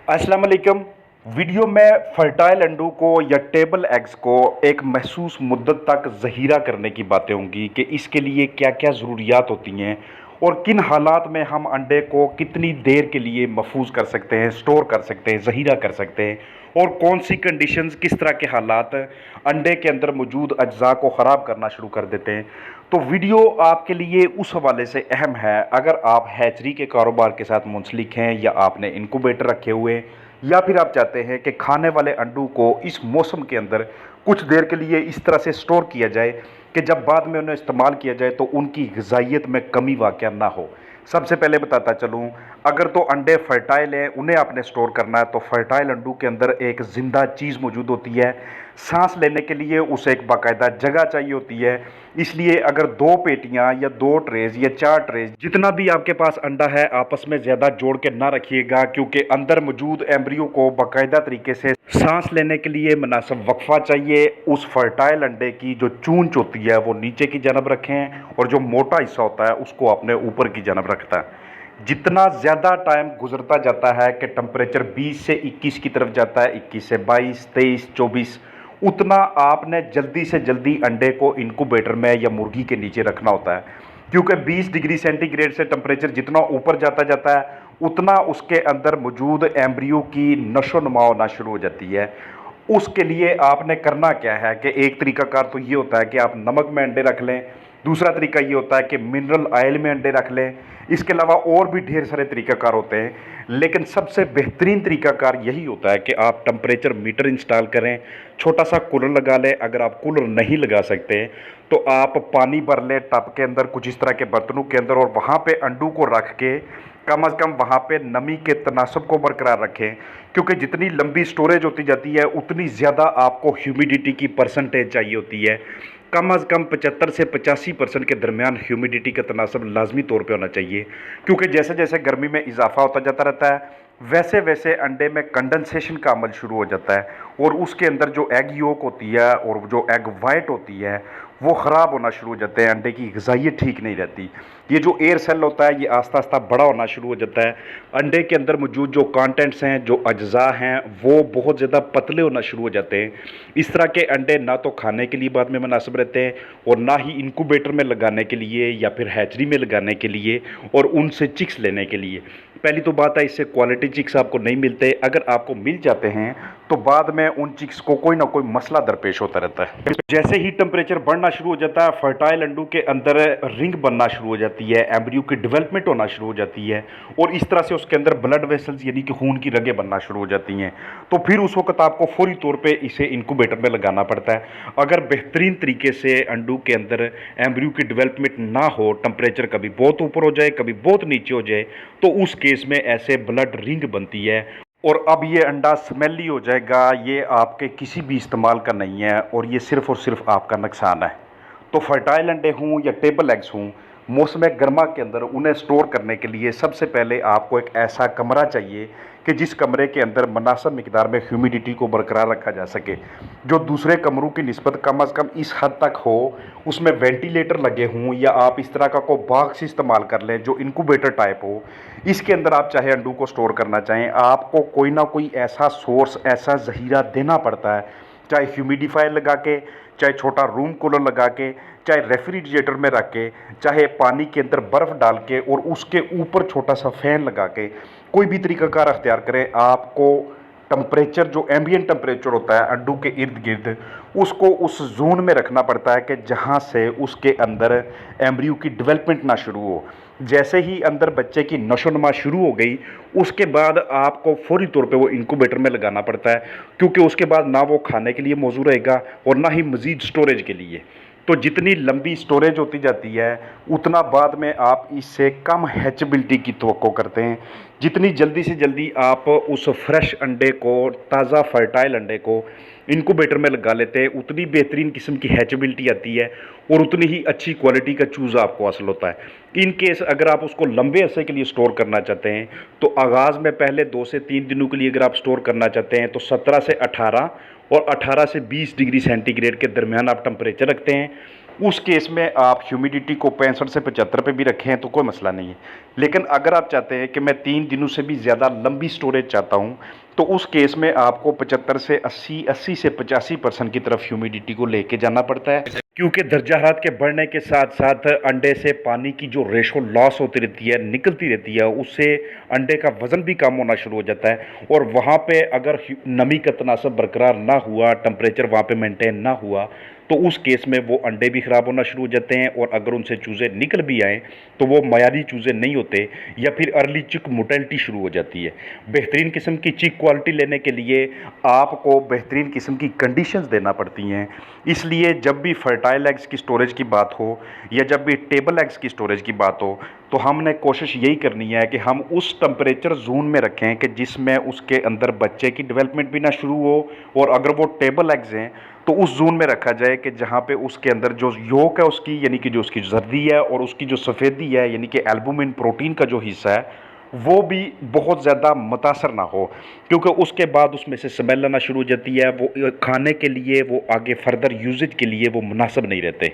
अस्सलाम वालेकुम। वीडियो में फर्टाइल अंडों को या टेबल एग्स को एक महसूस मुद्दत तक ज़हीरा करने की बातें होंगी कि इसके लिए क्या क्या ज़रूरियात होती हैं और किन हालात में हम अंडे को कितनी देर के लिए महफूज कर सकते हैं, स्टोर कर सकते हैं, ज़हीरा कर सकते हैं और कौन सी कंडीशंस, किस तरह के हालात अंडे के अंदर मौजूद अज्जा को ख़राब करना शुरू कर देते हैं। तो वीडियो आपके लिए उस हवाले से अहम है अगर आप हैचरी के कारोबार के साथ मुंसलिक हैं या आपने इनक्यूबेटर रखे हुए हैं या फिर आप चाहते हैं कि खाने वाले अंडों को इस मौसम के अंदर कुछ देर के लिए इस तरह से स्टोर किया जाए कि जब बाद में उन्हें इस्तेमाल किया जाए तो उनकी ग़िज़ाइयत में कमी वाक़या ना हो। सबसे पहले बताता चलूँ, अगर तो अंडे फर्टाइल हैं, उन्हें आपने स्टोर करना है तो फर्टाइल अंडों के अंदर एक ज़िंदा चीज़ मौजूद होती है। सांस लेने के लिए उसे एक बाकायदा जगह चाहिए होती है। इसलिए अगर दो पेटियां या दो ट्रेज या चार ट्रेज, जितना भी आपके पास अंडा है, आपस में ज़्यादा जोड़ के ना रखिएगा, क्योंकि अंदर मौजूद एम्ब्रियो को बाकायदा तरीके से सांस लेने के लिए मुनासिब वक्फा चाहिए। उस फर्टाइल अंडे की जो चूंच होती है वो नीचे की जानब रखें और जो मोटा हिस्सा होता है उसको अपने ऊपर की जानब रखता है। जितना ज़्यादा टाइम गुजरता जाता है कि टेम्परेचर 20 से 21 की तरफ जाता है, 21 से 22, 23, 24, उतना आपने जल्दी से जल्दी अंडे को इनक्यूबेटर में या मुर्गी के नीचे रखना होता है, क्योंकि 20 डिग्री सेंटीग्रेड से टेम्परेचर जितना ऊपर जाता जाता है उतना उसके अंदर मौजूद एम्ब्रियो की नशो नुमा होना शुरू हो जाती है। उसके लिए आपने करना क्या है कि एक तरीकाकार तो ये होता है कि आप नमक में अंडे रख लें, दूसरा तरीका ये होता है कि मिनरल ऑयल में अंडे रख लें। इसके अलावा और भी ढेर सारे तरीकाकार होते हैं, लेकिन सबसे बेहतरीन तरीकाकार यही होता है कि आप टेम्परेचर मीटर इंस्टॉल करें, छोटा सा कूलर लगा लें। अगर आप कूलर नहीं लगा सकते तो आप पानी भर लें टब के अंदर, कुछ इस तरह के बर्तनों के अंदर, और वहाँ पे अंडों को रख के कम अज़ कम वहाँ पे नमी के तनासब को बरकरार रखें, क्योंकि जितनी लंबी स्टोरेज होती जाती है उतनी ज़्यादा आपको ह्यूमिडिटी की परसेंटेज चाहिए होती है। कम अज़ कम 75 से 85% के दरमियान ह्यूमिडिटी का तनासब लाजमी तौर पे होना चाहिए, क्योंकि जैसे जैसे गर्मी में इजाफा होता जाता रहता है वैसे वैसे अंडे में कंडेंसेशन का अमल शुरू हो जाता है और उसके अंदर जो एग योक होती है और जो एग वाइट होती है वो ख़राब होना शुरू हो जाते हैं। अंडे की ग़िज़ाइयत ठीक नहीं रहती। ये जो एयर सेल होता है ये आस्ता आस्ता बड़ा होना शुरू हो जाता है। अंडे के अंदर मौजूद जो कंटेंट्स हैं, जो अज्जा हैं, वो बहुत ज़्यादा पतले होना शुरू हो जाते हैं। इस तरह के अंडे ना तो खाने के लिए बाद में मुनासिब रहते हैं और ना ही इनक्यूबेटर में लगाने के लिए या फिर हैचरी में लगाने के लिए और उनसे चिक्स लेने के लिए। पहली तो बात है, इससे क्वालिटी चिक्स आपको नहीं मिलते। अगर आपको मिल जाते हैं तो बाद में उन चिक्स को कोई ना कोई मसला दरपेश होता रहता है। जैसे ही टेम्परेचर बढ़ना शुरू हो जाता है, फर्टाइल अंडों के अंदर रिंग बनना शुरू हो जाती है, एम्ब्रियो की डेवलपमेंट होना शुरू हो जाती है और इस तरह से उसके अंदर ब्लड वेसल्स यानी कि खून की रगें बनना शुरू हो जाती हैं। तो फिर उस वक्त आपको फौरी तौर पे इसे इनक्यूबेटर में लगाना पड़ता है। अगर बेहतरीन तरीके से अंडों के अंदर एम्ब्रियो की डेवलपमेंट ना हो, टेम्परेचर कभी बहुत ऊपर हो जाए, कभी बहुत नीचे हो जाए, तो उस केस में ऐसे ब्लड रिंग बनती है और अब ये अंडा स्मेली हो जाएगा। ये आपके किसी भी इस्तेमाल का नहीं है और ये सिर्फ़ और सिर्फ आपका नुकसान है। तो फर्टाइल अंडे हों या टेबल एग्स हों, मौसम गर्मा के अंदर उन्हें स्टोर करने के लिए सबसे पहले आपको एक ऐसा कमरा चाहिए कि जिस कमरे के अंदर मुनासिब मिकदार में ह्यूमिडिटी को बरकरार रखा जा सके, जो दूसरे कमरों की निस्बत कम अज़ कम इस हद तक हो, उसमें वेंटिलेटर लगे हों या आप इस तरह का कोई बॉक्स इस्तेमाल कर लें जो इनक्यूबेटर टाइप हो। इसके अंदर आप चाहे अंडों को स्टोर करना चाहें, आपको कोई ना कोई ऐसा सोर्स, ऐसा ज़हीरा देना पड़ता है, चाहे ह्यूमिडिफायर लगा के, चाहे छोटा रूम कूलर लगा के, चाहे रेफ्रिजरेटर में रख के, चाहे पानी के अंदर बर्फ़ डाल के और उसके ऊपर छोटा सा फ़ैन लगा के, कोई भी तरीकाकार अख्तियार करें। आपको टेम्परेचर, जो एम्बिएंट टेम्परेचर होता है अंडों के इर्द गिर्द, उसको उस जोन में रखना पड़ता है कि जहाँ से उसके अंदर एम्ब्रियो की डेवलपमेंट ना शुरू हो। जैसे ही अंदर बच्चे की नशोनुमा शुरू हो गई, उसके बाद आपको फौरी तौर पे वो इनक्यूबेटर में लगाना पड़ता है, क्योंकि उसके बाद ना वो खाने के लिए मौजूद रहेगा और ना ही मज़ीद स्टोरेज के लिए। तो जितनी लंबी स्टोरेज होती जाती है उतना बाद में आप इससे कम हैचेबिलिटी की तवक्को करते हैं। जितनी जल्दी से जल्दी आप उस फ्रेश अंडे को, ताज़ा फर्टाइल अंडे को इनक्यूबेटर में लगा लेते हैं, उतनी बेहतरीन किस्म की हैचेबिलिटी आती है और उतनी ही अच्छी क्वालिटी का चूज़ा आपको हासिल होता है। इन केस अगर आप उसको लंबे अरसे के लिए स्टोर करना चाहते हैं तो आगाज़ में पहले 2 से 3 दिनों के लिए अगर आप स्टोर करना चाहते हैं तो 17 से 18 और 18 से 20 डिग्री सेंटीग्रेड के दरमियान आप टेम्परेचर रखते हैं। उस केस में आप ह्यूमिडिटी को 65 से 75 पे भी रखें तो कोई मसला नहीं है। लेकिन अगर आप चाहते हैं कि मैं 3 दिनों से भी ज़्यादा लंबी स्टोरेज चाहता हूँ, तो उस केस में आपको 75 से 80, 80 से 85% की तरफ ह्यूमिडिटी को लेके जाना पड़ता है। क्योंकि दर्जा हरारत के बढ़ने के साथ-साथ अंडे से पानी की जो रेशो लॉस होती रहती है, निकलती रहती है, उससे अंडे का वज़न भी कम होना शुरू हो जाता है। और वहाँ पे अगर नमी का तनासब बरकरार ना हुआ, टेम्परेचर वहाँ पे मेंटेन ना हुआ, तो उस केस में वो अंडे भी ख़राब होना शुरू हो जाते हैं। और अगर उनसे चूज़े निकल भी आएँ, तो वो मयारी चूज़े नहीं होते, या फिर अर्ली चिक मोर्टेलिटी शुरू हो जाती है। बेहतरीन किस्म की चिक क्वालिटी लेने के लिए आपको बेहतरीन किस्म की कंडीशंस देना पड़ती हैं। इसलिए जब भी फर्टाइल एग्स की स्टोरेज की बात हो, या जब भी टेबल एग्स की स्टोरेज की बात हो, तो हमने कोशिश यही करनी है कि हम उस टेम्परेचर जोन में रखें कि जिसमें उसके अंदर बच्चे की डेवलपमेंट भी ना शुरू हो। और अगर वो टेबल एग्स हैं, तो उस जोन में रखा जाए कि जहाँ पे उसके अंदर जो योक है उसकी, यानी कि जो उसकी जर्दी है, और उसकी जो सफ़ेदी है, यानी कि एल्बुमिन प्रोटीन का जो हिस्सा है, वो भी बहुत ज़्यादा मुतासर ना हो। क्योंकि उसके बाद उसमें से स्मेल आना शुरू हो जाती है, वो खाने के लिए, वो आगे फर्दर यूजेज के लिए वो मुनासिब नहीं रहते।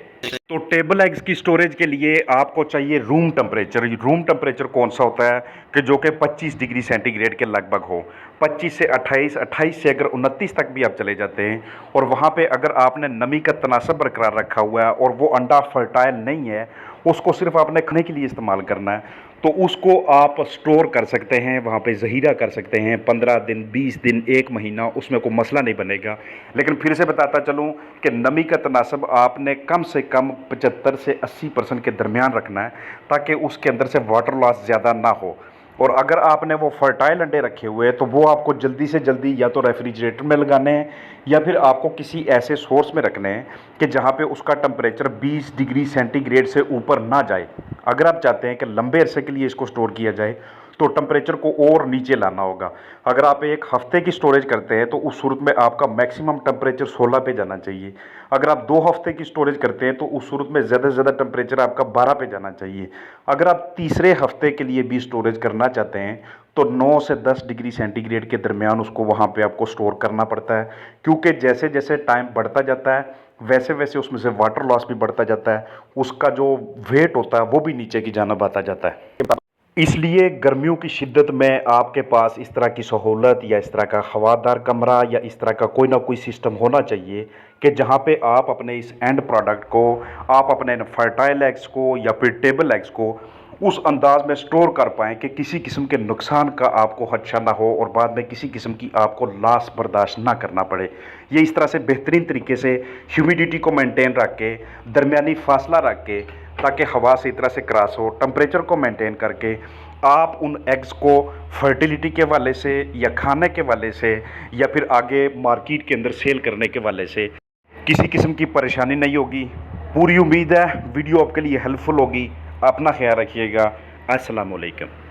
तो टेबल एग्स की स्टोरेज के लिए आपको चाहिए रूम टेम्परेचर। रूम टेम्परेचर कौन सा होता है कि जो कि 25 डिग्री सेंटीग्रेड के लगभग हो। 25 से 28, 28 से अगर 29 तक भी आप चले जाते हैं, और वहाँ पे अगर आपने नमी का तनासब बरकरार रखा हुआ है, और वो अंडा फर्टाइल नहीं है, उसको सिर्फ आपने खाने के लिए इस्तेमाल करना है, तो उसको आप स्टोर कर सकते हैं, वहाँ पे ज़हीरा कर सकते हैं 15 दिन, 20 दिन, 1 महीना, उसमें कोई मसला नहीं बनेगा। लेकिन फिर से बताता चलूँ कि नमी का तनासब आपने कम से कम 75 से 80% के दरमियान रखना है, ताकि उसके अंदर से वाटर लॉस ज़्यादा ना हो। और अगर आपने वो फर्टाइल अंडे रखे हुए हैं, तो वो आपको जल्दी से जल्दी या तो रेफ्रिजरेटर में लगाने हैं, या फिर आपको किसी ऐसे सोर्स में रखने हैं कि जहाँ पे उसका टेम्परेचर 20 डिग्री सेंटीग्रेड से ऊपर ना जाए। अगर आप चाहते हैं कि लंबे अरसे के लिए इसको स्टोर किया जाए, तो टेम्परेचर को और नीचे लाना होगा। अगर आप 1 हफ्ते की स्टोरेज करते हैं, तो उस सूरत में आपका मैक्सिमम टेम्परेचर 16 पे जाना चाहिए। अगर आप 2 हफ्ते की स्टोरेज करते हैं, तो उस सूरत में ज़्यादा से ज़्यादा टेम्परेचर आपका 12 पे जाना चाहिए। अगर आप तीसरे हफ्ते के लिए भी स्टोरेज करना चाहते हैं, तो 9 से 10 डिग्री सेंटीग्रेड के दरमियान उसको वहाँ पे आपको स्टोर करना पड़ता है। क्योंकि जैसे जैसे टाइम बढ़ता जाता है, वैसे वैसे उसमें से वाटर लॉस भी बढ़ता जाता है, उसका जो वेट होता है वो भी नीचे की जानिब आता जाता है। इसलिए गर्मियों की शिद्दत में आपके पास इस तरह की सहूलत, या इस तरह का हवादार कमरा, या इस तरह का कोई ना कोई सिस्टम होना चाहिए कि जहाँ पे आप अपने इस एंड प्रोडक्ट को, आप अपने फर्टाइल एग्स को या फिर टेबल एग्स को उस अंदाज में स्टोर कर पाएँ कि किसी किस्म के नुकसान का आपको खदशा ना हो, और बाद में किसी किस्म की आपको लॉस बर्दाश्त ना करना पड़े। ये इस तरह से बेहतरीन तरीके से ह्यूमिडिटी को मेंटेन रख के, दरमियानी फासला रख के, ताकि हवा से इस तरह से क्रॉस हो, टेम्परेचर को मेंटेन करके आप उन एग्स को फर्टिलिटी के वाले से, या खाने के वाले से, या फिर आगे मार्केट के अंदर सेल करने के वाले से किसी किस्म की परेशानी नहीं होगी। पूरी उम्मीद है वीडियो आपके लिए हेल्पफुल होगी। अपना ख्याल रखिएगा। अस्सलाम वालेकुम।